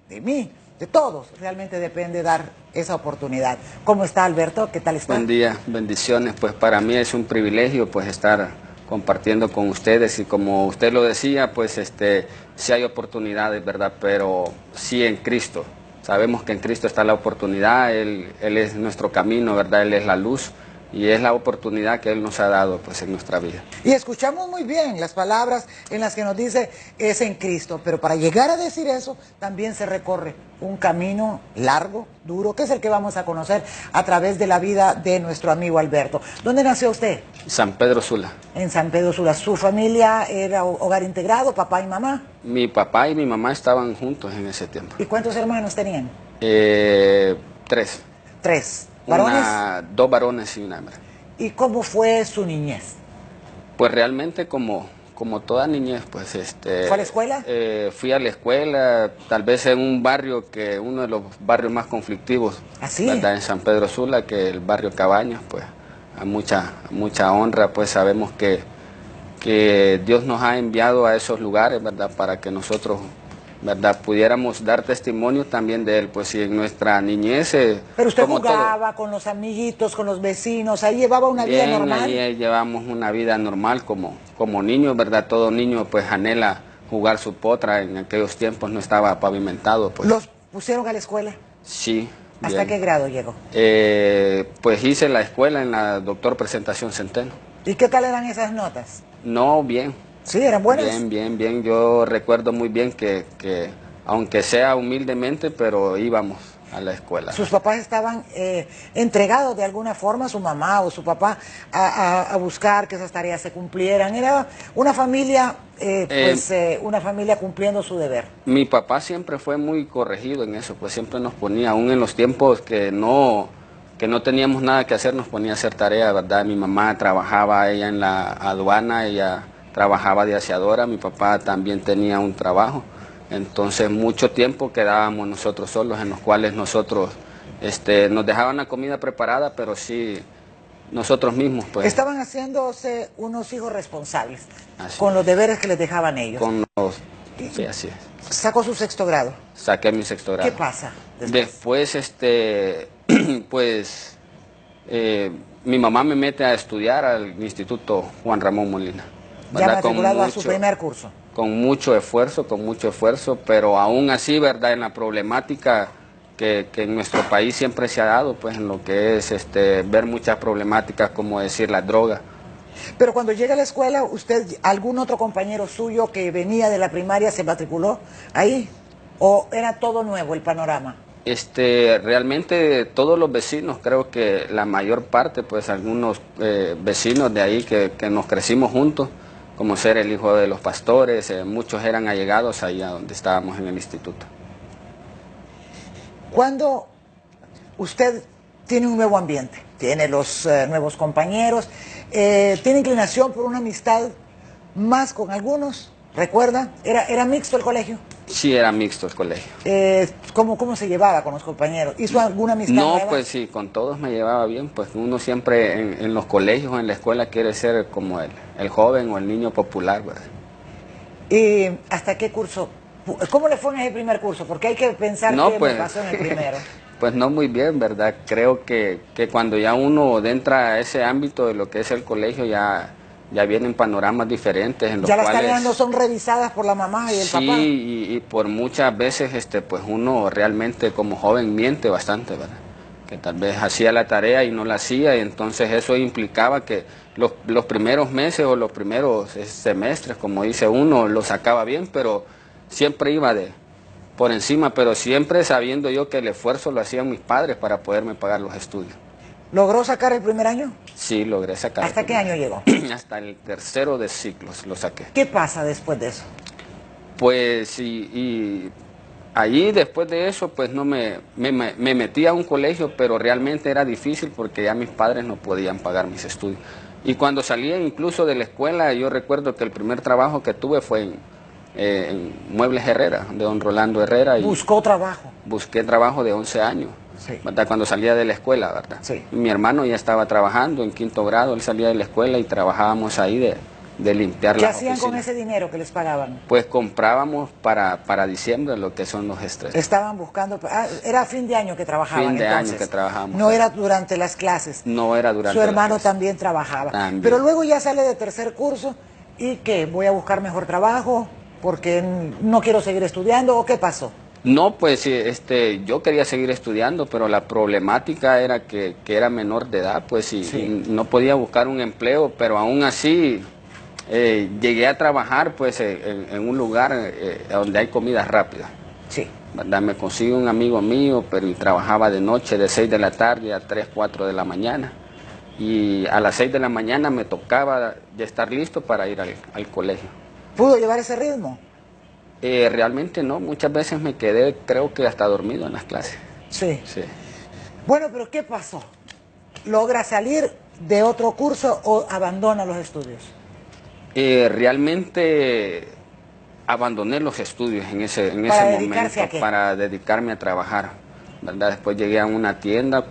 de mí, de todos. Realmente depende dar esa oportunidad. ¿Cómo está, Alberto? ¿Qué tal está? Buen día, bendiciones. Pues para mí es un privilegio pues estar compartiendo con ustedes y como usted lo decía, pues sí hay oportunidades, ¿verdad? Pero sí en Cristo. Sabemos que en Cristo está la oportunidad, Él es nuestro camino, ¿verdad? Él es la luz y es la oportunidad que Él nos ha dado pues en nuestra vida. Y escuchamos muy bien las palabras en las que nos dice es en Cristo, pero para llegar a decir eso también se recorre un camino largo, duro, que es el que vamos a conocer a través de la vida de nuestro amigo Alberto. ¿Dónde nació usted? San Pedro Sula. En San Pedro Sula. ¿Su familia era hogar integrado, papá y mamá? Mi papá y mi mamá estaban juntos en ese tiempo. ¿Y cuántos hermanos tenían? 3. 3. ¿Varones? 2 varones y una hembra. ¿Y cómo fue su niñez? Pues realmente como toda niñez, pues ¿Fue a la escuela? Fui a la escuela, tal vez en un barrio que uno de los barrios más conflictivos, ¿Así? ¿verdad? En San Pedro Sula, que el barrio Cabañas, pues a mucha honra, pues sabemos que Dios nos ha enviado a esos lugares, ¿verdad? Para que nosotros, ¿verdad? Pudiéramos dar testimonio también de Él, pues si en nuestra niñez... Pero usted como jugaba todo, con los amiguitos, con los vecinos, ahí llevaba una vida bien, normal. ahí llevamos una vida normal como niños, ¿verdad? Todo niño pues anhela jugar su potra, en aquellos tiempos no estaba pavimentado, pues. ¿Los pusieron a la escuela? Sí. ¿Hasta bien. qué grado llegó? Pues hice la escuela en la Doctor Presentación Centeno. ¿Y qué tal eran esas notas? No, bien. ¿Sí, eran buenas? Bien. Yo recuerdo muy bien que aunque sea humildemente, pero íbamos a la escuela. ¿Sus papás estaban entregados de alguna forma, su mamá o su papá, a buscar que esas tareas se cumplieran? Era una familia, una familia cumpliendo su deber. Mi papá siempre fue muy corregido en eso, pues siempre nos ponía, aún en los tiempos que no teníamos nada que hacer, nos ponía a hacer tareas, ¿verdad? Mi mamá trabajaba ella en la aduana, ella trabajaba de aseadora, mi papá también tenía un trabajo. Entonces mucho tiempo quedábamos nosotros solos, en los cuales nosotros nos dejaban la comida preparada, pero sí nosotros mismos pues. Estaban haciéndose unos hijos responsables, Así. con los deberes que les dejaban ellos. Sí, así es. ¿Sacó su sexto grado? Saqué mi sexto grado. ¿Qué pasa Después, pues, mi mamá me mete a estudiar al Instituto Juan Ramón Molina. ¿Ya matriculado a su primer curso? Con mucho esfuerzo, pero aún así, ¿verdad? En la problemática que en nuestro país siempre se ha dado, pues en lo que es ver muchas problemáticas, como decir la droga. Pero cuando llega a la escuela, ¿usted, algún otro compañero suyo que venía de la primaria se matriculó ahí? ¿O era todo nuevo el panorama? Realmente todos los vecinos, creo que la mayor parte, pues algunos vecinos de ahí que nos crecimos juntos, como ser el hijo de los pastores, muchos eran allegados allá donde estábamos en el instituto. Cuando usted tiene un nuevo ambiente, tiene los nuevos compañeros, tiene inclinación por una amistad más con algunos, ¿recuerda? ¿Era mixto el colegio? Sí, era mixto el colegio. ¿Cómo se llevaba con los compañeros? ¿Hizo alguna amistad nueva? No, pues sí, con todos me llevaba bien, pues uno siempre en los colegios, en la escuela quiere ser como el joven o el niño popular, ¿verdad? ¿Y hasta qué curso? ¿Cómo le fue en ese primer curso? Porque hay que pensar qué me pasó en el primero. Pues no muy bien, ¿verdad? Creo que cuando ya uno entra a ese ámbito de lo que es el colegio, ya vienen panoramas diferentes en los ya cuales... las tareas no son revisadas por la mamá y el papá. Sí, y por muchas veces pues uno realmente como joven miente bastante, ¿verdad? Que tal vez hacía la tarea y no la hacía, y entonces eso implicaba que los primeros meses o los primeros semestres, como dice uno, lo sacaba bien, pero siempre iba por encima, pero siempre sabiendo yo que el esfuerzo lo hacían mis padres para poderme pagar los estudios. ¿Logró sacar el primer año? Sí, logré sacar. ¿Hasta qué año llegó? Hasta el tercero de ciclos lo saqué. ¿Qué pasa después de eso? Pues y allí después de eso pues no me metí a un colegio, pero realmente era difícil porque ya mis padres no podían pagar mis estudios. Y cuando salía incluso de la escuela, yo recuerdo que el primer trabajo que tuve fue en Muebles Herrera, de don Rolando Herrera. ¿Buscó trabajo? Busqué trabajo de 11 años. Sí. ¿Verdad? Cuando salía de la escuela, ¿verdad? Sí. Mi hermano ya estaba trabajando en quinto grado, él salía de la escuela y trabajábamos ahí de limpiar ¿Qué las hacían oficinas. con ese dinero que les pagaban? Pues comprábamos para diciembre lo que son los estrés. Estaban buscando, era fin de año que trabajaban Fin de entonces. año que trabajábamos. No era durante las clases. No era durante Su hermano las clases. también trabajaba. También. Pero luego ya sale de tercer curso y ¿qué? ¿Voy a buscar mejor trabajo porque no quiero seguir estudiando o qué pasó? No, pues yo quería seguir estudiando, pero la problemática era que era menor de edad, pues y no podía buscar un empleo, pero aún así llegué a trabajar pues en un lugar donde hay comida rápida. Sí. ¿Verdad? Me consigo un amigo mío, pero trabajaba de noche de 6 de la tarde a 3, 4 de la mañana. Y a las 6 de la mañana me tocaba ya estar listo para ir al colegio. ¿Pudo llevar ese ritmo? Realmente no, muchas veces me quedé, creo que hasta dormido en las clases. Sí. Sí. Bueno, pero ¿qué pasó? ¿Logra salir de otro curso o abandona los estudios? Realmente abandoné los estudios en ese momento para dedicarme a trabajar. ¿Verdad? Después llegué a una tienda,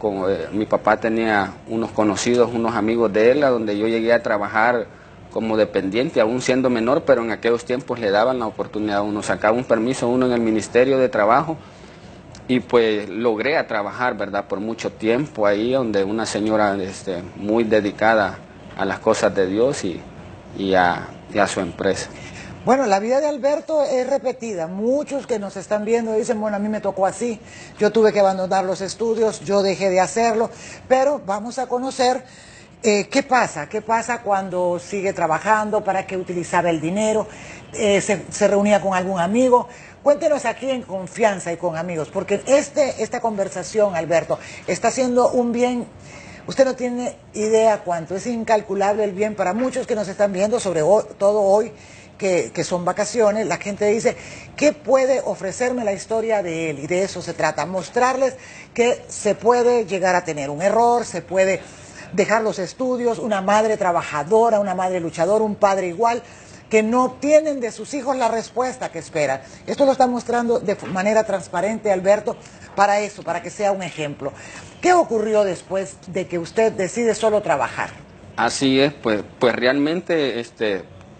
mi papá tenía unos conocidos, unos amigos de él, a donde yo llegué a trabajar como dependiente, aún siendo menor, pero en aquellos tiempos le daban la oportunidad a uno, sacaba un permiso uno en el Ministerio de Trabajo y pues logré a trabajar, ¿verdad? Por mucho tiempo ahí, donde una señora muy dedicada a las cosas de Dios y a su empresa. Bueno, la vida de Alberto es repetida. Muchos que nos están viendo dicen, bueno, a mí me tocó así, yo tuve que abandonar los estudios, yo dejé de hacerlo, pero vamos a conocer qué pasa cuando sigue trabajando, para qué utilizaba el dinero, se reunía con algún amigo. Cuéntenos aquí en confianza y con amigos, porque esta conversación, Alberto, está haciendo un bien. Usted no tiene idea cuánto, es incalculable el bien para muchos que nos están viendo, sobre todo hoy, que son vacaciones. La gente dice, ¿qué puede ofrecerme la historia de él? Y de eso se trata, mostrarles que se puede llegar a tener un error, se puede dejar los estudios, una madre trabajadora, una madre luchadora, un padre igual, que no obtienen de sus hijos la respuesta que esperan. Esto lo está mostrando de manera transparente, Alberto, para eso, para que sea un ejemplo. ¿Qué ocurrió después de que usted decide solo trabajar? Así es, pues realmente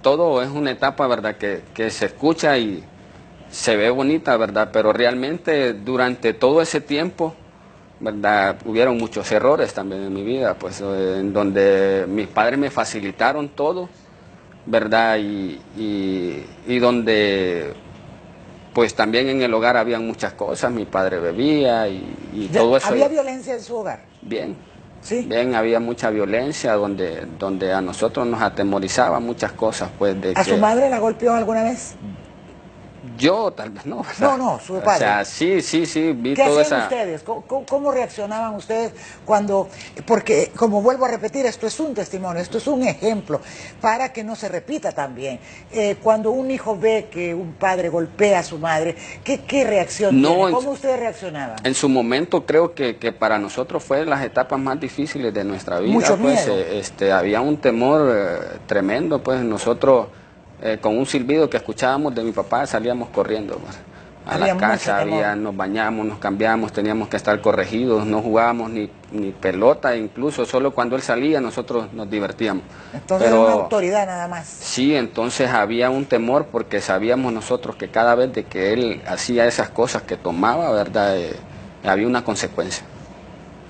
todo es una etapa, ¿verdad? Que se escucha y se ve bonita, ¿verdad? Pero realmente durante todo ese tiempo, ¿verdad? Hubieron muchos errores también en mi vida, pues en donde mis padres me facilitaron todo, ¿verdad? Y donde pues también en el hogar habían muchas cosas, mi padre bebía y todo eso. ¿Había violencia en su hogar? Bien. ¿Sí? Bien, había mucha violencia donde a nosotros nos atemorizaba muchas cosas, pues de ¿A su madre la golpeó alguna vez? Yo tal vez no. No, su padre. O sea, sí, vi ¿Qué toda hacían esa... ustedes? ¿Cómo reaccionaban ustedes cuando...? Porque, como vuelvo a repetir, esto es un testimonio, esto es un ejemplo, para que no se repita también. Cuando un hijo ve que un padre golpea a su madre, ¿qué reacción tiene? ¿Cómo ustedes reaccionaban? En su momento creo que para nosotros fue las etapas más difíciles de nuestra vida. Mucho pues, miedo. había un temor tremendo, pues nosotros... con un silbido que escuchábamos de mi papá salíamos corriendo a la casa, nos bañamos, nos cambiamos, teníamos que estar corregidos, no jugábamos ni pelota, incluso solo cuando él salía nosotros nos divertíamos. Entonces era una autoridad nada más. Sí, entonces había un temor porque sabíamos nosotros que cada vez de que él hacía esas cosas que tomaba, ¿verdad? Había una consecuencia.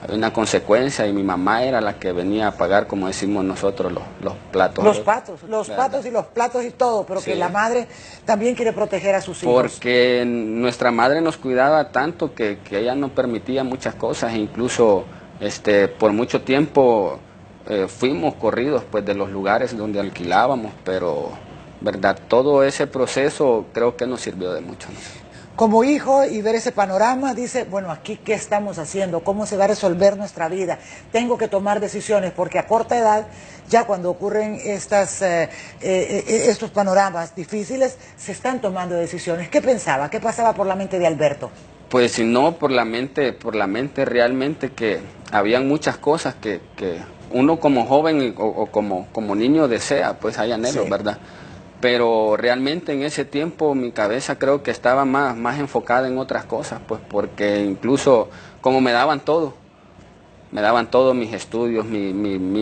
Había una consecuencia y mi mamá era la que venía a pagar, como decimos nosotros, los platos. Los patos y los platos y todo, pero que la madre también quiere proteger a sus hijos. Porque nuestra madre nos cuidaba tanto que ella no permitía muchas cosas, e incluso por mucho tiempo fuimos corridos pues de los lugares donde alquilábamos, pero verdad, todo ese proceso creo que nos sirvió de mucho, ¿no? Como hijo y ver ese panorama, dice, bueno, aquí qué estamos haciendo, cómo se va a resolver nuestra vida, tengo que tomar decisiones, porque a corta edad, ya cuando ocurren estos panoramas difíciles, se están tomando decisiones. ¿Qué pensaba? ¿Qué pasaba por la mente de Alberto? Pues si no, por la mente realmente que habían muchas cosas que uno como joven o como niño desea, pues hay anhelos, ¿verdad? Pero realmente en ese tiempo mi cabeza creo que estaba más enfocada en otras cosas, pues porque incluso como me daban todo, me daban todos mis estudios, mi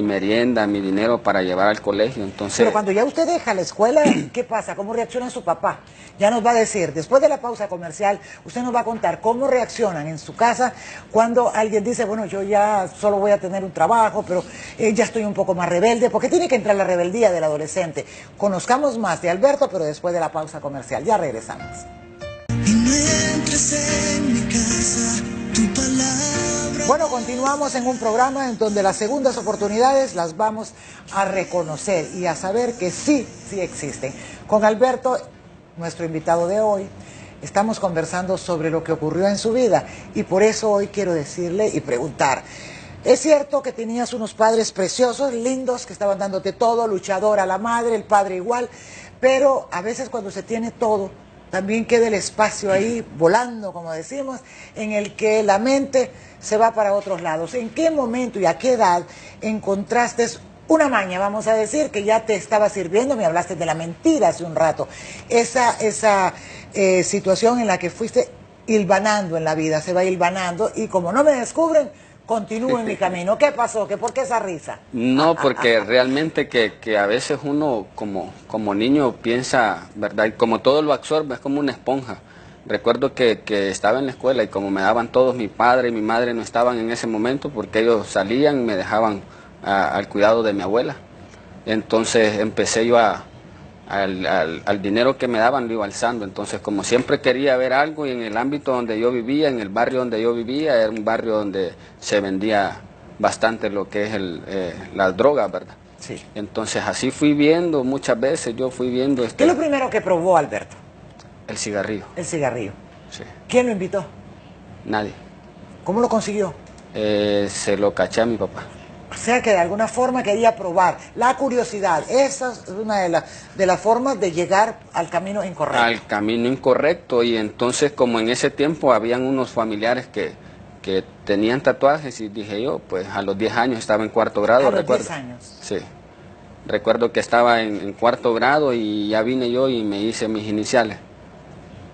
merienda, mi dinero para llevar al colegio. Entonces, pero cuando ya usted deja la escuela, ¿qué pasa? ¿Cómo reacciona su papá? Ya nos va a decir, después de la pausa comercial, usted nos va a contar cómo reaccionan en su casa cuando alguien dice, bueno, yo ya solo voy a tener un trabajo, pero ya estoy un poco más rebelde, porque tiene que entrar la rebeldía del adolescente. Conozcamos más de Alberto, pero después de la pausa comercial. Ya regresamos. Y no entres en mi casa, tu palabra. Bueno, continuamos en un programa en donde las segundas oportunidades las vamos a reconocer y a saber que sí existen. Con Alberto, nuestro invitado de hoy, estamos conversando sobre lo que ocurrió en su vida y por eso hoy quiero decirle y preguntar. Es cierto que tenías unos padres preciosos, lindos, que estaban dándote todo, luchadora la madre, el padre igual, pero a veces cuando se tiene todo, también queda el espacio ahí volando, como decimos, en el que la mente se va para otros lados. ¿En qué momento y a qué edad encontraste una maña, vamos a decir, que ya te estaba sirviendo? Me hablaste de la mentira hace un rato. Esa situación en la que fuiste hilvanando en la vida, se va hilvanando y como no me descubren, continúo en mi camino. ¿Qué pasó? ¿Por qué esa risa? no, porque realmente que a veces uno como niño piensa, ¿verdad? Y como todo lo absorbe, es como una esponja. Recuerdo que estaba en la escuela y como me daban todos, mi padre y mi madre no estaban en ese momento porque ellos salían y me dejaban al cuidado de mi abuela. Entonces empecé yo al dinero que me daban lo iba alzando. Entonces, como siempre quería ver algo y en el ámbito donde yo vivía, en el barrio donde yo vivía, era un barrio donde se vendía bastante lo que es las drogas, ¿verdad? Sí. Entonces así fui viendo muchas veces, yo fui viendo ¿Qué es lo primero que probó Alberto? el cigarrillo. El cigarrillo. Sí. ¿Quién lo invitó? Nadie. ¿Cómo lo consiguió? Se lo caché a mi papá. O sea que de alguna forma quería probar. La curiosidad, esa es una de las formas de llegar al camino incorrecto. Al camino incorrecto, y entonces como en ese tiempo habían unos familiares que tenían tatuajes y dije yo, pues a los 10 años estaba en cuarto grado, a los recuerdo. 10 años. Sí. Recuerdo que estaba en cuarto grado y ya vine yo y me hice mis iniciales.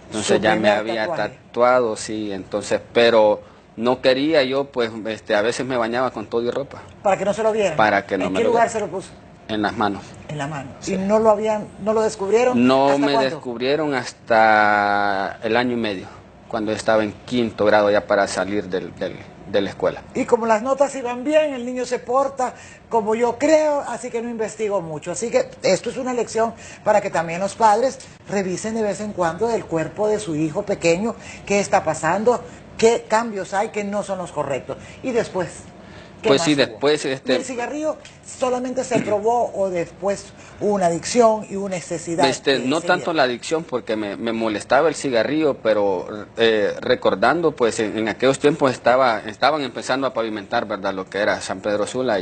Entonces Su ya me primer había tatuaje. tatuado, sí, entonces, pero no quería yo, pues a veces me bañaba con todo y ropa. Para que no se lo vieran. Para que no ¿En me qué lo lugar vieran. se lo puso? En las manos. En la mano. Sí. ¿Y no lo descubrieron? No ¿Hasta me cuándo? descubrieron hasta el año y medio, cuando estaba en quinto grado ya para salir de la escuela. Y como las notas iban bien, el niño se porta como yo creo, así que no investigo mucho. Así que esto es una lección para que también los padres revisen de vez en cuando el cuerpo de su hijo pequeño, qué está pasando, qué cambios hay que no son los correctos. Y después, ¿qué Pues más sí, hubo? después, ¿Y el cigarrillo solamente se probó o después hubo una adicción y una necesidad? No tanto la adicción, porque me molestaba el cigarrillo, pero recordando, pues en aquellos tiempos estaban empezando a pavimentar, ¿verdad?, lo que era San Pedro Sula,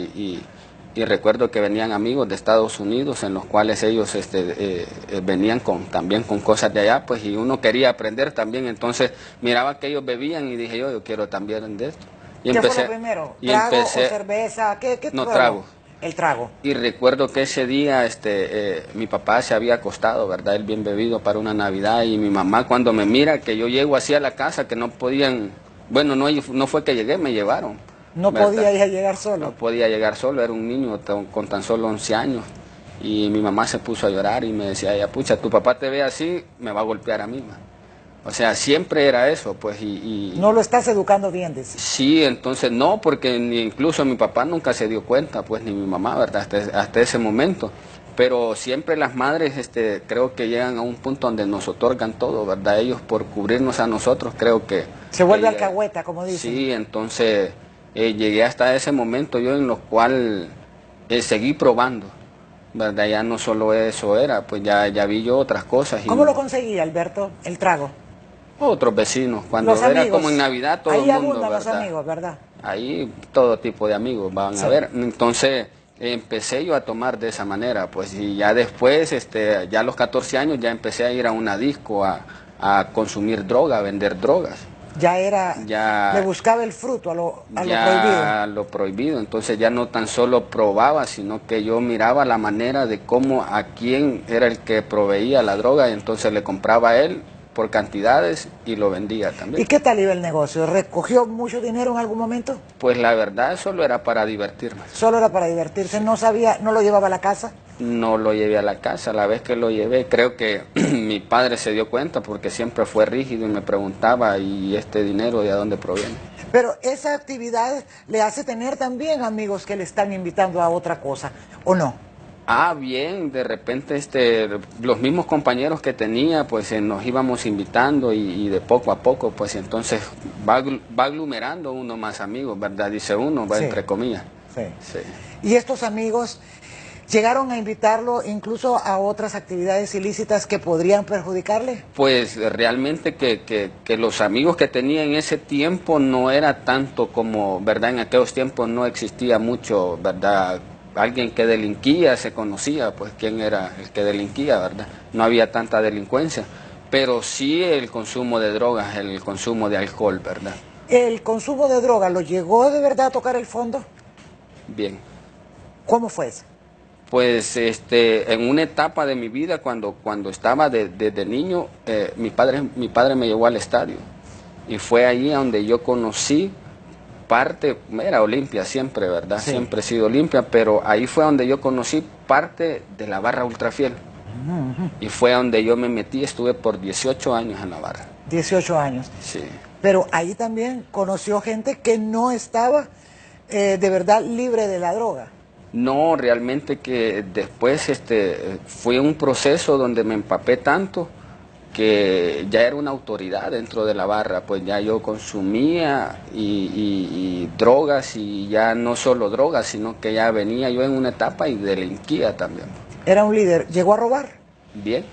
y recuerdo que venían amigos de Estados Unidos, en los cuales ellos venían también con cosas de allá, pues, y uno quería aprender también. Entonces miraba que ellos bebían y dije yo quiero también de esto. Y ¿Qué empecé, fue lo primero? y ¿Trago empecé- o cerveza? ¿Qué No, probó? trago. El trago. Y recuerdo que ese día mi papá se había acostado, ¿verdad? Él bien bebido para una Navidad, y mi mamá cuando me mira que yo llego así a la casa que no podían, bueno, no fue que llegué, me llevaron. No ¿verdad? podía ella llegar solo. No podía llegar solo, era un niño con tan solo 11 años. Y mi mamá se puso a llorar y me decía ella, pucha, tu papá te ve así, me va a golpear a mí, ma". O sea, siempre era eso, pues, No lo estás educando bien, decís. sí, entonces no, porque incluso mi papá nunca se dio cuenta, pues, ni mi mamá, ¿verdad? Hasta ese momento. Pero siempre las madres, creo que llegan a un punto donde nos otorgan todo, ¿verdad? Ellos por cubrirnos a nosotros, creo que... Se vuelve que alcahueta, como dicen. Sí, entonces llegué hasta ese momento yo en lo cual seguí probando, ¿verdad? Ya no solo eso era, pues ya vi yo otras cosas. ¿Cómo lo conseguí, Alberto, el trago? Otros vecinos, cuando Los era amigos. como en Navidad todo Ahí el mundo, abundan los ¿verdad? amigos, ¿verdad? Ahí todo tipo de amigos van Sí. a ver. Entonces empecé yo a tomar de esa manera, pues, y ya después, ya a los 14 años ya empecé a ir a una disco a consumir droga, a vender drogas. Ya era, Ya- le buscaba el fruto a lo Ya prohibido. lo prohibido. Entonces ya no tan solo probaba, sino que yo miraba la manera de cómo, a quién era el que proveía la droga, y entonces le compraba a él por cantidades y lo vendía también. ¿Y qué tal iba el negocio? ¿Recogió mucho dinero en algún momento? Pues la verdad solo era para divertirme. Solo era para divertirse, no sabía, no lo llevaba a la casa. No lo llevé a la casa, la vez que lo llevé creo que mi padre se dio cuenta porque siempre fue rígido y me preguntaba, ¿y este dinero de dónde proviene? Pero esa actividad le hace tener también amigos que le están invitando a otra cosa, ¿o no? Ah, bien, de repente los mismos compañeros que tenía, pues nos íbamos invitando y de poco a poco, pues entonces va aglomerando uno más amigos, ¿verdad? Dice uno, va Sí. entre comillas. Sí. Sí. Y estos amigos llegaron a invitarlo incluso a otras actividades ilícitas que podrían perjudicarle. Pues realmente que los amigos que tenía en ese tiempo no era tanto como, ¿verdad? En aquellos tiempos no existía mucho, ¿verdad? Alguien que delinquía se conocía, pues quién era el que delinquía, ¿verdad? No había tanta delincuencia, pero sí el consumo de drogas, el consumo de alcohol, ¿verdad? ¿El consumo de droga lo llegó de verdad a tocar el fondo? Bien. ¿Cómo fue eso? Pues en una etapa de mi vida, cuando estaba desde niño, mi padre me llevó al estadio y fue ahí donde yo conocí parte, era Olimpia siempre, ¿verdad? Sí. Siempre he sido Olimpia, pero ahí fue donde yo conocí parte de la barra ultrafiel. Y fue donde yo me metí, estuve por 18 años en la barra. 18 años. Sí. Pero ahí también conoció gente que no estaba de verdad libre de la droga. No, realmente que después fue un proceso donde me empapé tanto que ya era una autoridad dentro de la barra, pues ya yo consumía y drogas, y ya no solo drogas, sino que ya venía yo en una etapa y delinquía también. Era un líder. ¿Llegó a robar? Bien,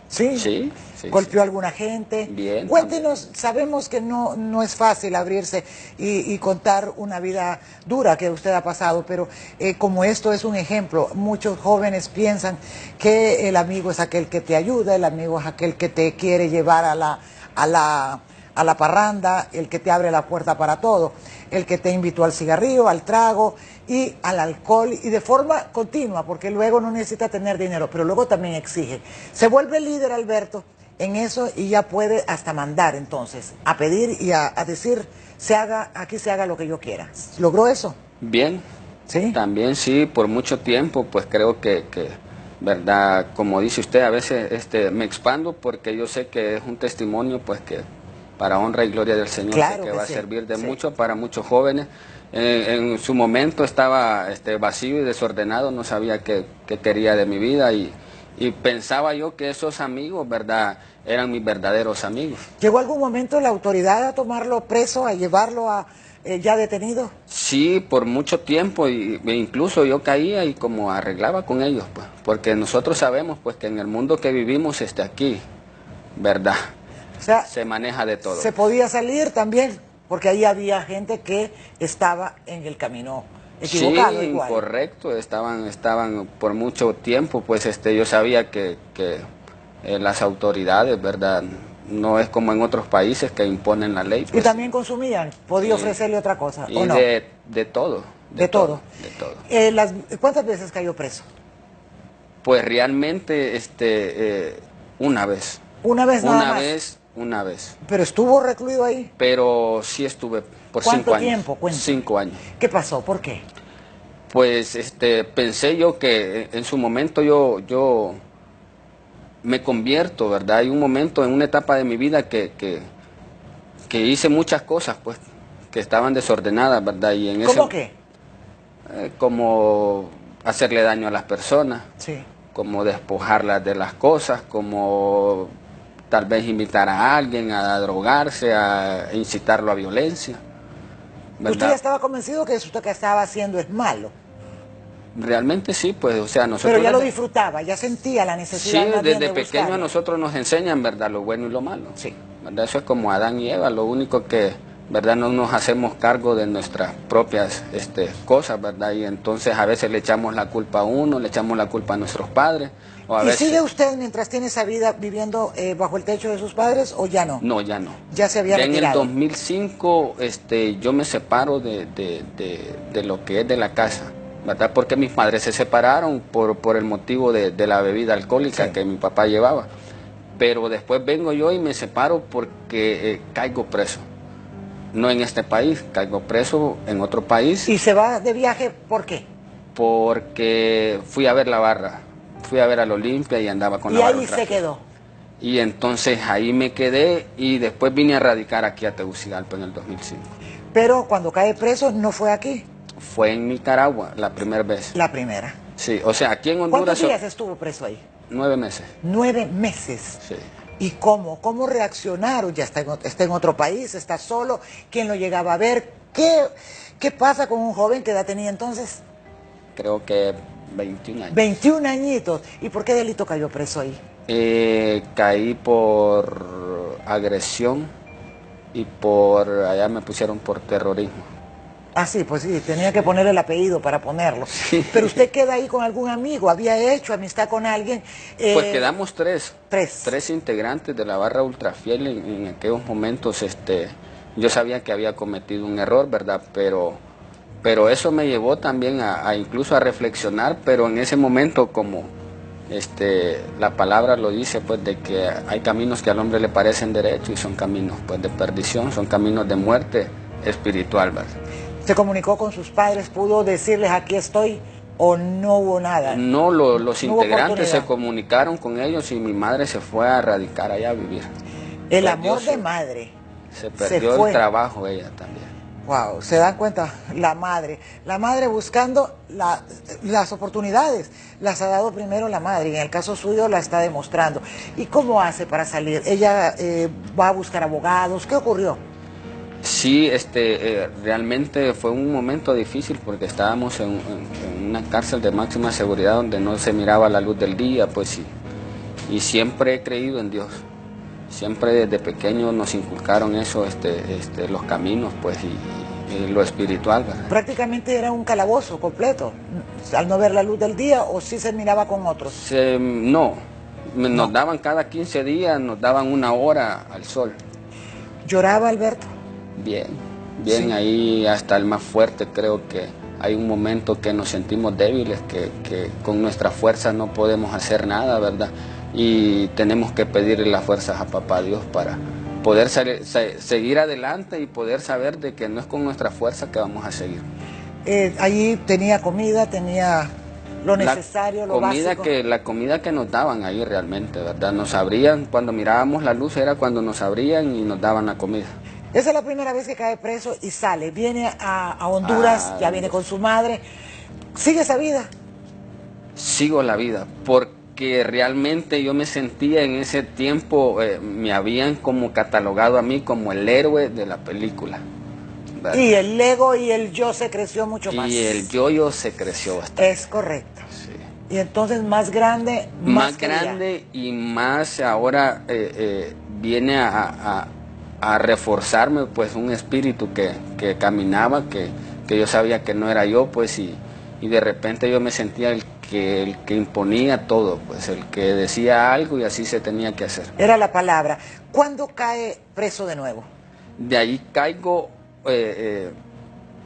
Sí. sí, sí. ¿Golpeó a alguna gente? Bien, Cuéntenos, sabemos que no es fácil abrirse y contar una vida dura que usted ha pasado, pero como esto es un ejemplo, muchos jóvenes piensan que el amigo es aquel que te ayuda, el amigo es aquel que te quiere llevar a la parranda, el que te abre la puerta para todo, el que te invitó al cigarrillo, al trago y al alcohol, y de forma continua, porque luego no necesita tener dinero, pero luego también exige. Se vuelve líder, Alberto, en eso, y ya puede hasta mandar entonces a pedir y a decir, aquí se haga lo que yo quiera. ¿Logró eso? Bien, Sí. también sí, por mucho tiempo, pues creo que verdad, como dice usted, a veces me expando porque yo sé que es un testimonio, pues que para honra y gloria del Señor, Claro que que va sí, a servir de sí. mucho para muchos jóvenes. En su momento estaba vacío y desordenado, no sabía qué quería de mi vida, y pensaba yo que esos amigos, verdad, eran mis verdaderos amigos. ¿Llegó algún momento la autoridad a tomarlo preso, a llevarlo ya detenido? Sí, por mucho tiempo, e incluso yo caía y como arreglaba con ellos, pues, porque nosotros sabemos pues que en el mundo que vivimos aquí, verdad, O sea, se maneja de todo. se podía salir también, porque ahí había gente que estaba en el camino equivocado. Sí, igual. incorrecto, estaban por mucho tiempo, pues yo sabía que las autoridades, verdad, no es como en otros países que imponen la ley. Y Pues, también consumían, podía sí. ofrecerle otra cosa, Y ¿o no? de todo. De todo. De todo. ¿Cuántas veces cayó preso? Pues realmente, una vez. Una vez nada más. Una vez. Pero estuvo recluido ahí. Pero sí estuve por 5 ¿Cuánto años. tiempo? Cuéntame. 5 años. ¿Qué pasó? ¿Por qué? Pues pensé yo que en su momento yo me convierto, ¿verdad? Hay un momento en una etapa de mi vida que hice muchas cosas, pues, que estaban desordenadas, ¿verdad? Y en ¿Cómo qué? como hacerle daño a las personas, Sí. como despojarlas de las cosas, como tal vez invitar a alguien a drogarse, a incitarlo a violencia, Usted ya ¿verdad? estaba convencido que eso que estaba haciendo es malo, Realmente sí, pues, o sea, nosotros... pero ya lo desde- disfrutaba, ya sentía la Sí, necesidad más bien desde de pequeño a buscarlo. nosotros nos enseñan, ¿verdad?, lo bueno y lo malo. Sí. ¿Verdad? Eso es como Adán y Eva, lo único que, ¿verdad?, no nos hacemos cargo de nuestras propias cosas, ¿verdad? Y entonces a veces le echamos la culpa a uno, le echamos la culpa a nuestros padres, o a ¿Y veces... sigue usted mientras tiene esa vida viviendo bajo el techo de sus padres o ya no? No, ya no. Ya se había Ya en el retirado. 2005 yo me separo de lo que es de la casa, ¿verdad? Porque mis padres se separaron por el motivo de la bebida alcohólica Sí. que mi papá llevaba. pero después vengo yo y me separo porque caigo preso. No en este país, caigo preso en otro país. ¿Y se va de viaje por qué? Porque fui a ver la barra, fui a ver al Olimpia y andaba con la barra. Y ahí se quedó. Y entonces ahí me quedé y después vine a radicar aquí a Tegucigalpa en el 2005. Pero cuando cae preso no fue aquí. Fue en Nicaragua la primera vez. La primera. Sí, o sea, aquí en Honduras... ¿Cuántos días estuvo preso ahí? 9 meses. 9 meses. Sí. ¿Y cómo? ¿Cómo reaccionaron? Ya está en otro país, está solo. ¿Quién lo llegaba a ver? ¿Qué pasa con un joven? ¿Qué edad tenía entonces? Creo que 21 años. 21 añitos. ¿Y por qué delito cayó preso ahí? Caí por agresión y allá me pusieron por terrorismo. Ah, sí, pues sí, tenía que poner el apellido para ponerlo. Sí. Pero usted queda ahí con algún amigo, había hecho amistad con alguien. Pues quedamos tres. Tres Integrantes de la barra Ultrafiel en aquellos momentos. Yo sabía que había cometido un error, ¿verdad? Pero eso me llevó también a incluso a reflexionar, pero en ese momento como la palabra lo dice, pues de que hay caminos que al hombre le parecen derechos y son caminos pues de perdición, son caminos de muerte espiritual, ¿verdad? ¿Se comunicó con sus padres? ¿Pudo decirles aquí estoy o no hubo nada? No, los integrantes se comunicaron con ellos y mi madre se fue a radicar allá a vivir. El amor de madre. Se perdió el trabajo ella también. Wow, se dan cuenta, la madre buscando las oportunidades, las ha dado primero la madre y en el caso suyo la está demostrando. ¿Y cómo hace para salir? ¿Ella va a buscar abogados? ¿Qué ocurrió? Sí, realmente fue un momento difícil porque estábamos en una cárcel de máxima seguridad donde no se miraba la luz del día, pues y siempre he creído en Dios. Siempre desde pequeño nos inculcaron eso, los caminos, pues, y lo espiritual, ¿verdad? Prácticamente era un calabozo completo, al no ver la luz del día, ¿o sí se miraba con otros? No, nos daban cada 15 días, nos daban 1 hora al sol. ¿Lloraba Alberto? Bien, Sí. Ahí hasta el más fuerte creo que hay un momento que nos sentimos débiles, que con nuestra fuerza no podemos hacer nada, ¿verdad? Y tenemos que pedirle las fuerzas a Papá Dios para poder seguir adelante y poder saber de que no es con nuestra fuerza que vamos a seguir. Allí tenía comida, tenía lo necesario, lo básico. La comida que nos daban ahí realmente, ¿verdad? Nos abrían, cuando mirábamos la luz era cuando nos abrían y nos daban la comida. Esa es la primera vez que cae preso y sale, viene a Honduras, ya viene con su madre. ¿Sigue esa vida? Sigo la vida, porque realmente yo me sentía en ese tiempo, me habían como catalogado a mí como el héroe de la película, ¿verdad? Y el ego y el yo se creció mucho más. Y el yo se creció bastante. Es correcto. Sí. Y entonces más grande, más grande y más ahora viene a reforzarme pues un espíritu que caminaba, que yo sabía que no era yo, pues y de repente yo me sentía el que imponía todo, pues el que decía algo y así se tenía que hacer. Era la palabra. ¿Cuándo cae preso de nuevo? De ahí caigo, en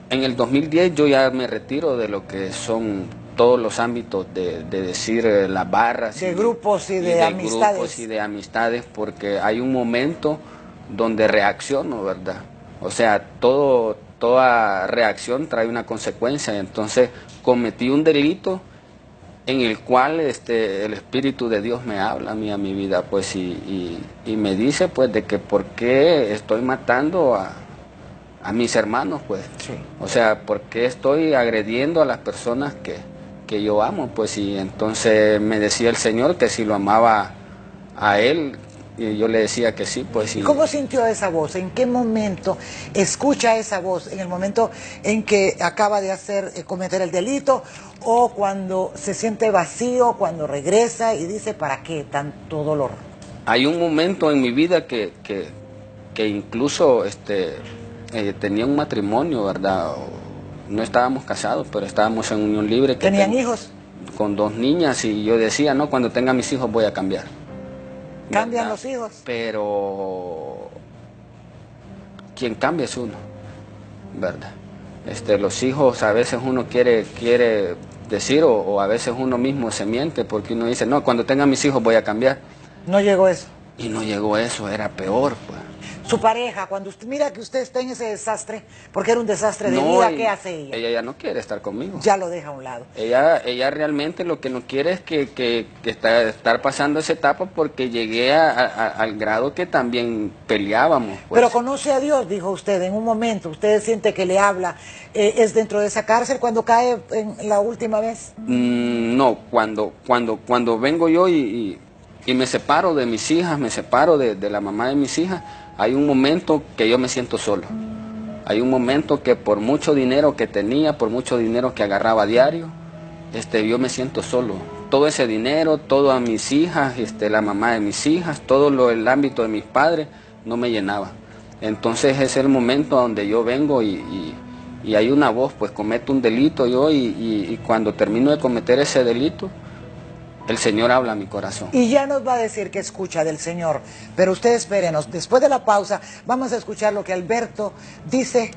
el 2010 yo ya me retiro de lo que son todos los ámbitos de decir las barras. De grupos y de amistades. Grupos y de amistades, porque hay un momento donde reacciono, ¿verdad? O sea, toda reacción trae una consecuencia, entonces cometí un delito en el cual el Espíritu de Dios me habla a mí, a mi vida, pues, y me dice, pues, de que por qué estoy matando a mis hermanos, pues. Sí. O sea, por qué estoy agrediendo a las personas que yo amo, pues, y entonces me decía el Señor que si lo amaba a Él, y yo le decía que sí, pues. ¿Y cómo sintió esa voz? ¿En qué momento escucha esa voz? ¿En el momento en que acaba de cometer el delito? ¿O cuando se siente vacío, cuando regresa y dice, ¿para qué tanto dolor? Hay un momento en mi vida que incluso tenía un matrimonio, ¿verdad? No estábamos casados, pero estábamos en unión libre. ¿Tenían hijos? Con 2 niñas, y yo decía, no, cuando tenga mis hijos voy a cambiar. ¿Cambian ¿verdad? los hijos? Pero quien cambia es uno, ¿verdad? Los hijos a veces uno quiere decir, o a veces uno mismo se miente, porque uno dice, no, cuando tenga mis hijos voy a cambiar. No llegó eso. y no llegó eso, era peor, pues. Su pareja, cuando usted mira que usted está en ese desastre, porque era un desastre de No, vida, y ¿qué hace ella? Ella ya no quiere estar conmigo. Ya lo deja a un lado. Ella realmente lo que no quiere es que estar pasando esa etapa, porque llegué al grado que también peleábamos. Pues. Pero conoce a Dios, dijo usted, en un momento. ¿Usted siente que le habla? ¿Es dentro de esa cárcel cuando cae en la última vez? No, cuando vengo yo y me separo de mis hijas, me separo de la mamá de mis hijas, hay un momento que yo me siento solo. Hay un momento que por mucho dinero que tenía, por mucho dinero que agarraba a diario, yo me siento solo. Todo ese dinero, todo a mis hijas, la mamá de mis hijas, todo el ámbito de mis padres, no me llenaba. Entonces ese es el momento donde yo vengo y hay una voz, pues cometo un delito yo y cuando termino de cometer ese delito, el Señor habla a mi corazón. Y ya nos va a decir que escucha del Señor. Pero usted espérenos, después de la pausa vamos a escuchar lo que Alberto dice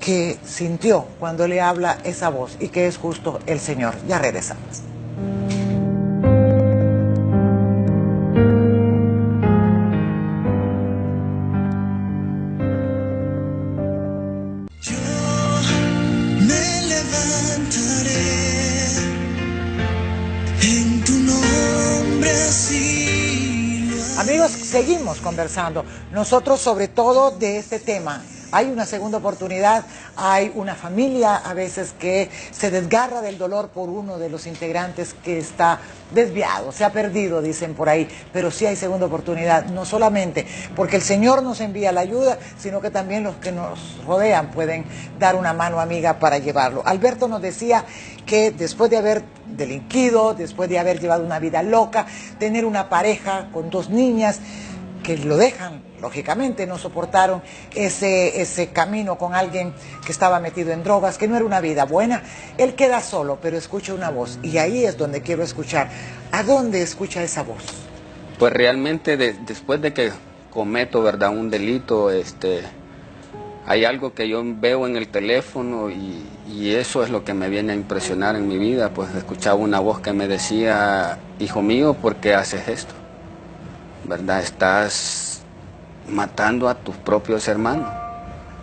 que sintió cuando le habla esa voz y que es justo el Señor. Ya regresamos. Amigos, seguimos conversando. Nosotros sobre todo de este tema. Hay una segunda oportunidad, hay una familia a veces que se desgarra del dolor por uno de los integrantes que está desviado, se ha perdido, dicen por ahí, pero sí hay segunda oportunidad, no solamente porque el Señor nos envía la ayuda, sino que también los que nos rodean pueden dar una mano amiga para llevarlo. Alberto nos decía que después de haber delinquido, después de haber llevado una vida loca, tener una pareja con 2 niñas que lo dejan, lógicamente no soportaron ese camino con alguien que estaba metido en drogas, que no era una vida buena. Él queda solo, pero escucha una voz, y ahí es donde quiero escuchar. ¿A dónde escucha esa voz? Pues realmente después de que cometo, ¿verdad?, un delito, hay algo que yo veo en el teléfono y eso es lo que me viene a impresionar en mi vida. Pues escuchaba una voz que me decía: hijo mío, ¿por qué haces esto? ¿Verdad? Estás matando a tus propios hermanos.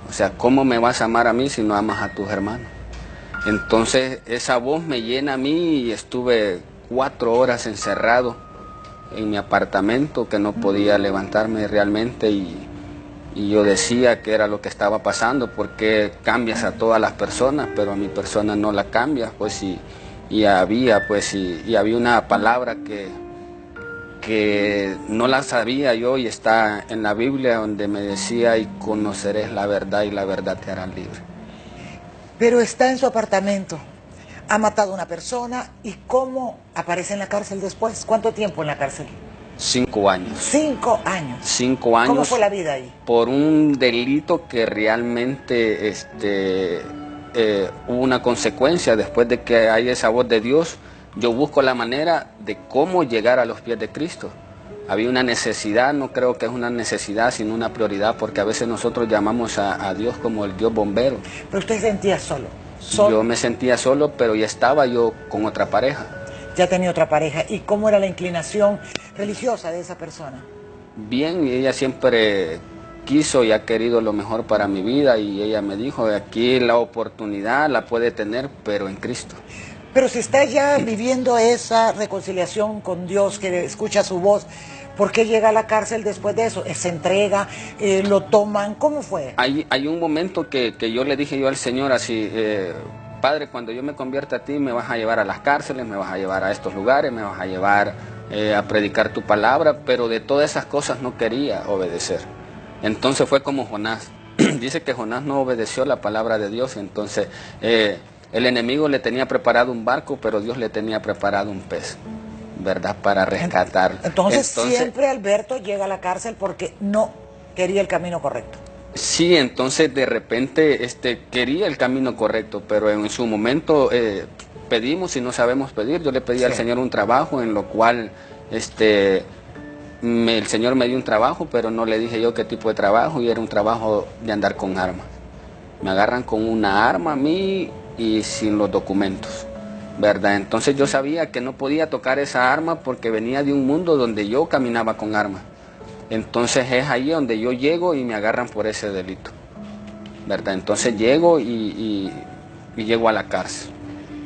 O sea, ¿cómo me vas a amar a mí si no amas a tus hermanos? Entonces esa voz me llena a mí y estuve 4 horas encerrado en mi apartamento, que no podía levantarme realmente, y yo decía que era lo que estaba pasando, porque cambias a todas las personas, pero a mi persona no la cambias, pues, y había una palabra que no la sabía yo y está en la Biblia, donde me decía: y conoceréis la verdad y la verdad te hará libre. Pero está en su apartamento, ha matado a una persona, ¿y cómo aparece en la cárcel después? ¿Cuánto tiempo en la cárcel? 5 años. 5 años. 5 años. ¿Cómo fue la vida ahí? Por un delito que realmente hubo una consecuencia. Después de que hay esa voz de Dios, yo busco la manera de cómo llegar a los pies de Cristo. Había una necesidad, no creo que es una necesidad, sino una prioridad, porque a veces nosotros llamamos a Dios como el Dios bombero. Pero usted se sentía solo. Yo me sentía solo, pero ya estaba yo con otra pareja. Ya tenía otra pareja. ¿Y cómo era la inclinación religiosa de esa persona? Bien, ella siempre quiso y ha querido lo mejor para mi vida, y ella me dijo: aquí la oportunidad la puede tener, pero en Cristo. Pero si está ya viviendo esa reconciliación con Dios, que escucha su voz, ¿por qué llega a la cárcel después de eso? ¿Se entrega? ¿Lo toman? ¿Cómo fue? Hay un momento que yo le dije yo al Señor así: Padre, cuando yo me convierta a ti, me vas a llevar a las cárceles, me vas a llevar a estos lugares, me vas a llevar a predicar tu palabra, pero de todas esas cosas no quería obedecer. Entonces fue como Jonás. Dice que Jonás no obedeció la palabra de Dios, entonces el enemigo le tenía preparado un barco, pero Dios le tenía preparado un pez, ¿verdad?, para rescatar. Entonces siempre Alberto llega a la cárcel porque no quería el camino correcto. Sí, entonces de repente quería el camino correcto, pero en su momento pedimos y no sabemos pedir. Yo le pedí al Señor un trabajo, en lo cual el Señor me dio un trabajo, pero no le dije yo qué tipo de trabajo, y era un trabajo de andar con armas. Me agarran con una arma a mí y sin los documentos, ¿verdad? Entonces yo sabía que no podía tocar esa arma porque venía de un mundo donde yo caminaba con armas. Entonces es ahí donde yo llego y me agarran por ese delito, ¿verdad? Entonces llego y llego a la cárcel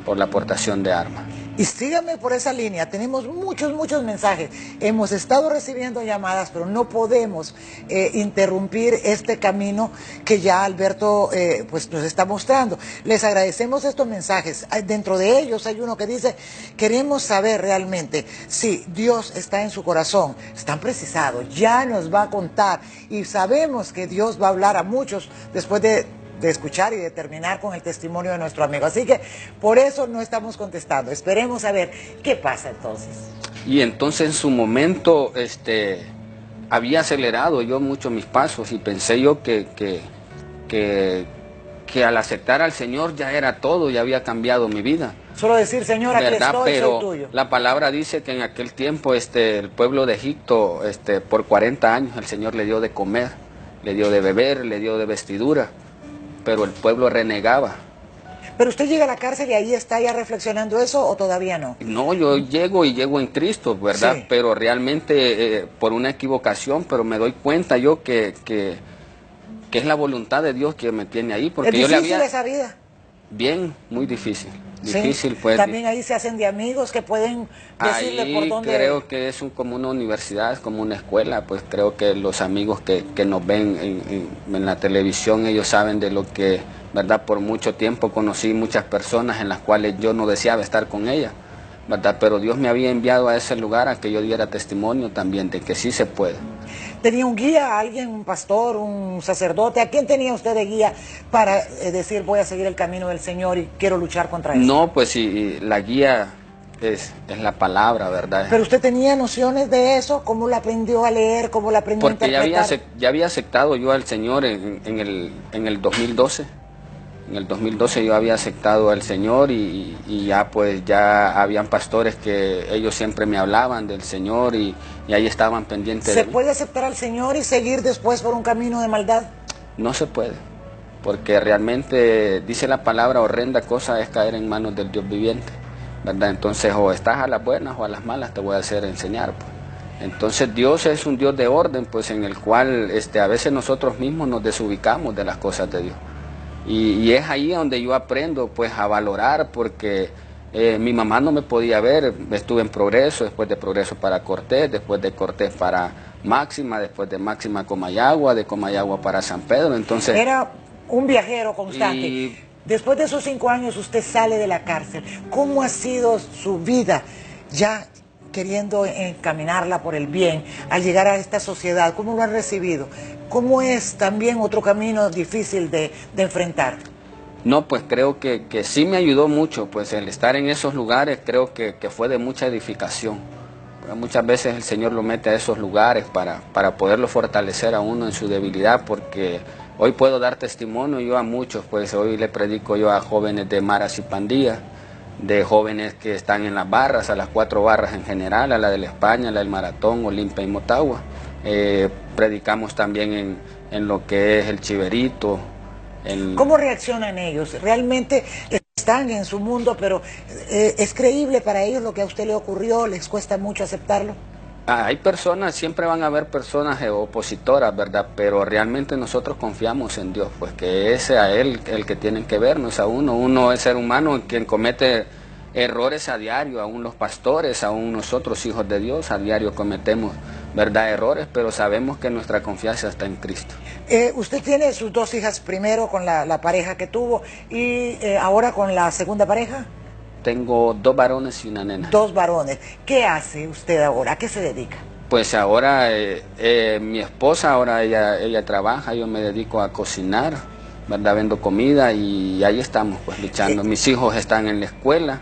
por la aportación de armas. Y síganme por esa línea, tenemos muchos mensajes. Hemos estado recibiendo llamadas, pero no podemos interrumpir este camino que ya Alberto pues nos está mostrando. Les agradecemos estos mensajes. Dentro de ellos hay uno que dice, queremos saber realmente si Dios está en su corazón. Están precisados, ya nos va a contar y sabemos que Dios va a hablar a muchos después de escuchar y de terminar con el testimonio de nuestro amigo. Así que por eso no estamos contestando. Esperemos a ver qué pasa entonces. Y entonces en su momento había acelerado yo mucho mis pasos y pensé yo que al aceptar al Señor ya era todo, ya había cambiado mi vida. Solo decir, Señor, aquí ¿Verdad? estoy, Pero soy tuyo. la palabra dice que en aquel tiempo el pueblo de Egipto por 40 años el Señor le dio de comer, le dio de beber, le dio de vestidura, pero el pueblo renegaba. ¿Pero usted llega a la cárcel y ahí está ya reflexionando eso o todavía no? No, yo llego en Cristo, ¿verdad? Sí. Pero realmente por una equivocación, pero me doy cuenta yo que es la voluntad de Dios que me tiene ahí. Porque ¿Es yo difícil le había... esa vida? Bien, muy difícil. Sí. Difícil, pues. También ahí se hacen de amigos que pueden decirle Ahí por dónde... creo que es como una universidad, es como una escuela, pues creo que los amigos que nos ven en la televisión, ellos saben de lo que, ¿verdad? Por mucho tiempo conocí muchas personas en las cuales yo no deseaba estar con ellas, ¿verdad? Pero Dios me había enviado a ese lugar a que yo diera testimonio también de que sí se puede. ¿Tenía un guía, alguien, un pastor, un sacerdote? ¿A quién tenía usted de guía para decir voy a seguir el camino del Señor y quiero luchar contra eso? No, pues sí, la guía es la palabra, ¿verdad? ¿Pero usted tenía nociones de eso? ¿Cómo la aprendió a leer? ¿Cómo la aprendió a Porque interpretar? ya había aceptado yo al Señor en el 2012. En el 2012 yo había aceptado al Señor y ya pues ya habían pastores que ellos siempre me hablaban del Señor y ahí estaban pendientes de ¿Se mí. puede aceptar al Señor y seguir después por un camino de maldad? No se puede, porque realmente dice la palabra, horrenda cosa es caer en manos del Dios viviente, ¿verdad? Entonces o estás a las buenas o a las malas te voy a hacer enseñar, pues. Entonces Dios es un Dios de orden, pues en el cual a veces nosotros mismos nos desubicamos de las cosas de Dios. Y es ahí donde yo aprendo pues a valorar, porque mi mamá no me podía ver, estuve en Progreso, después de Progreso para Cortés, después de Cortés para Máxima, después de Máxima a Comayagua, de Comayagua para San Pedro, entonces... Era un viajero constante. Y- Después de esos 5 años usted sale de la cárcel. ¿Cómo ha sido su vida ya queriendo encaminarla por el bien al llegar a esta sociedad? ¿Cómo lo han recibido? ¿Cómo es también otro camino difícil de enfrentar? No, pues creo que sí me ayudó mucho, pues el estar en esos lugares creo que fue de mucha edificación. Pero muchas veces el Señor lo mete a esos lugares para poderlo fortalecer a uno en su debilidad, porque hoy puedo dar testimonio yo a muchos, pues hoy le predico yo a jóvenes de maras y pandillas, de jóvenes que están en las barras, a las 4 barras en general, a la de la España, a la del Maratón, Olimpia y Motagua. Predicamos también en lo que es el Chiverito. ¿Cómo reaccionan ellos? ¿Realmente están en su mundo, pero es creíble para ellos lo que a usted le ocurrió? ¿Les cuesta mucho aceptarlo? Hay personas, siempre van a haber personas opositoras, ¿verdad? Pero realmente nosotros confiamos en Dios, pues que es a Él el que tienen que vernos, a uno. Uno es ser humano quien comete errores a diario, aún los pastores, aún nosotros hijos de Dios, a diario cometemos, ¿verdad?, errores, pero sabemos que nuestra confianza está en Cristo. Usted tiene sus 2 hijas, primero con la pareja que tuvo y ahora con la segunda pareja. Tengo 2 varones y una nena. 2 varones. ¿Qué hace usted ahora? ¿A qué se dedica? Pues ahora mi esposa, ahora ella trabaja, yo me dedico a cocinar, ¿verdad? Vendo comida y ahí estamos pues luchando. Mis hijos están en la escuela,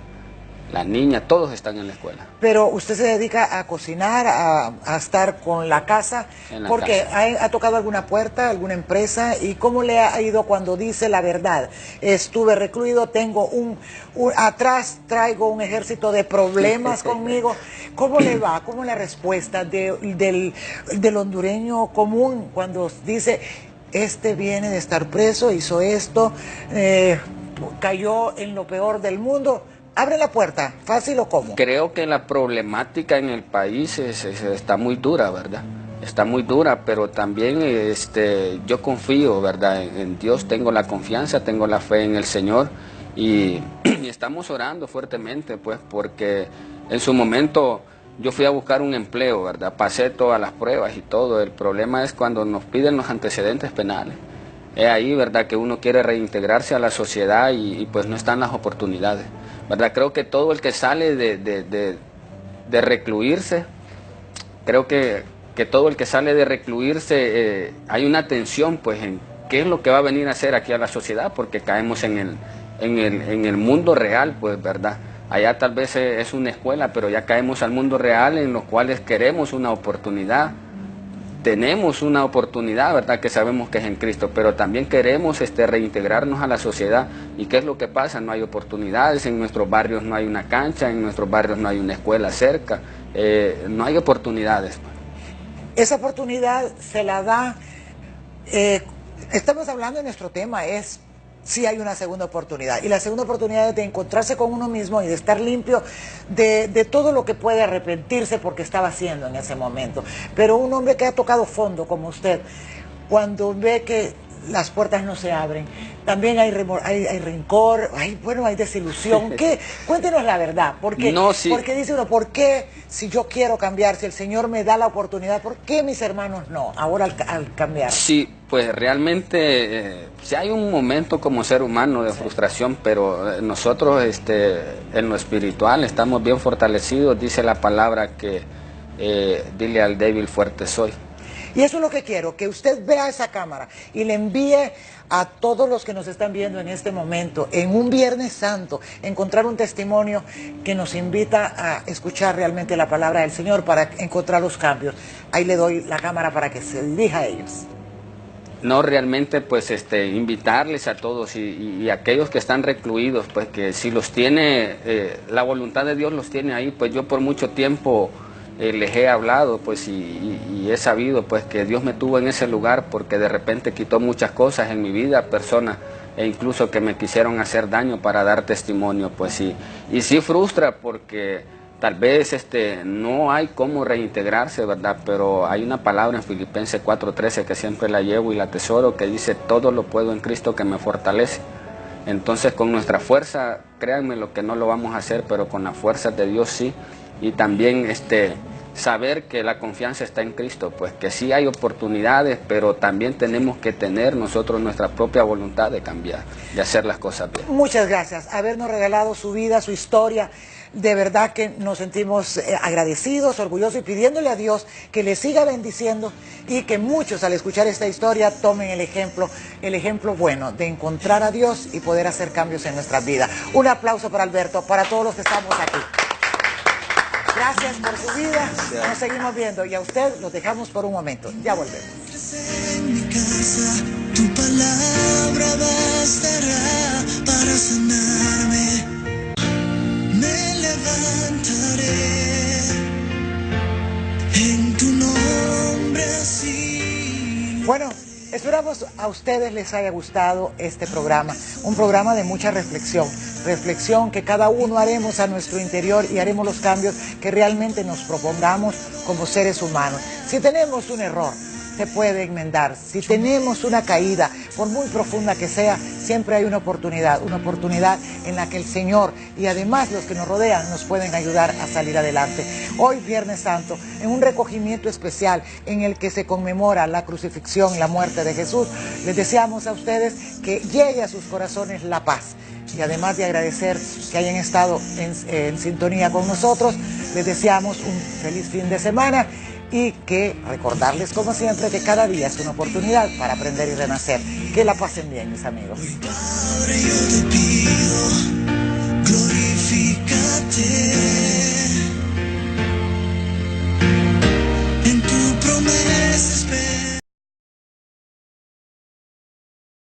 la niña, todos están en la escuela. Pero usted se dedica a cocinar, a estar con la casa, porque ¿ha tocado alguna puerta, alguna empresa? ¿Y cómo le ha ido cuando dice la verdad? Estuve recluido, tengo atrás traigo un ejército de problemas conmigo. ¿Cómo le va? ¿Cómo es la respuesta del hondureño común cuando dice, viene de estar preso, hizo esto, cayó en lo peor del mundo? ¿Abre la puerta? ¿Fácil o cómo? Creo que la problemática en el país está muy dura, ¿verdad? está muy dura, pero también yo confío, ¿verdad? En Dios, tengo la confianza, tengo la fe en el Señor y, y estamos orando fuertemente, pues, porque en su momento yo fui a buscar un empleo, ¿verdad? Pasé todas las pruebas y todo. El problema es cuando nos piden los antecedentes penales. Es ahí, ¿verdad?, que uno quiere reintegrarse a la sociedad y pues no están las oportunidades, ¿verdad? Creo que todo el que sale de recluirse, creo que todo el que sale de recluirse, hay una tensión, pues, en qué es lo que va a venir a hacer aquí a la sociedad, porque caemos en el mundo real, pues, ¿verdad? Allá tal vez es una escuela, pero ya caemos al mundo real en los cuales queremos una oportunidad. Tenemos una oportunidad, ¿verdad?, que sabemos que es en Cristo, pero también queremos reintegrarnos a la sociedad. ¿Y qué es lo que pasa? No hay oportunidades, en nuestros barrios no hay una cancha, en nuestros barrios no hay una escuela cerca, no hay oportunidades. Esa oportunidad se la da, estamos hablando de nuestro tema, es si hay una segunda oportunidad. Y la segunda oportunidad es de encontrarse con uno mismo y de estar limpio de todo lo que puede arrepentirse porque estaba haciendo en ese momento. Pero un hombre que ha tocado fondo como usted, cuando ve que las puertas no se abren, también hay rencor, hay desilusión. ¿Qué? Cuéntenos la verdad, porque, no, sí. Porque dice uno, ¿por qué si yo quiero cambiar, si el Señor me da la oportunidad, por qué mis hermanos no, ahora al cambiar? Sí, pues realmente sí hay un momento como ser humano de frustración, pero nosotros en lo espiritual estamos bien fortalecidos, dice la palabra que dile al débil fuerte soy. Y eso es lo que quiero, que usted vea esa cámara y le envíe a todos los que nos están viendo en este momento, en un Viernes Santo, encontrar un testimonio que nos invita a escuchar realmente la palabra del Señor para encontrar los cambios. Ahí le doy la cámara para que se dirija a ellos. No, realmente pues invitarles a todos y aquellos que están recluidos, pues que si los tiene, la voluntad de Dios los tiene ahí, pues yo por mucho tiempo les he hablado, pues, y he sabido, pues, que Dios me tuvo en ese lugar porque de repente quitó muchas cosas en mi vida, personas, e incluso que me quisieron hacer daño para dar testimonio, pues, y sí frustra porque tal vez no hay cómo reintegrarse, ¿verdad? Pero hay una palabra en Filipenses 4:13 que siempre la llevo y la atesoro, que dice, todo lo puedo en Cristo que me fortalece. Entonces, con nuestra fuerza, créanme lo que no lo vamos a hacer, pero con la fuerza de Dios sí. Y también saber que la confianza está en Cristo, pues que sí hay oportunidades, pero también tenemos que tener nosotros nuestra propia voluntad de cambiar, de hacer las cosas bien. Muchas gracias, habernos regalado su vida, su historia. De verdad que nos sentimos agradecidos, orgullosos y pidiéndole a Dios que le siga bendiciendo y que muchos al escuchar esta historia tomen el ejemplo bueno de encontrar a Dios y poder hacer cambios en nuestras vidas. Un aplauso para Alberto, para todos los que estamos aquí. Gracias por su vida, nos seguimos viendo y a usted los dejamos por un momento, ya volvemos. En mi casa, tu palabra bastará para sanarme. Me levantaré en tu nombre así. Bueno, esperamos a ustedes les haya gustado este programa, un programa de mucha reflexión que cada uno haremos a nuestro interior y haremos los cambios que realmente nos propongamos como seres humanos. Si tenemos un error, se puede enmendar. Si tenemos una caída, por muy profunda que sea, siempre hay una oportunidad en la que el Señor y además los que nos rodean nos pueden ayudar a salir adelante. Hoy, Viernes Santo, en un recogimiento especial en el que se conmemora la crucifixión y la muerte de Jesús, les deseamos a ustedes que llegue a sus corazones la paz. Y además de agradecer que hayan estado en sintonía con nosotros, les deseamos un feliz fin de semana y que recordarles como siempre que cada día es una oportunidad para aprender y renacer. Que la pasen bien, mis amigos. Padre, yo te pido, glorifícate. En tu promesa espero.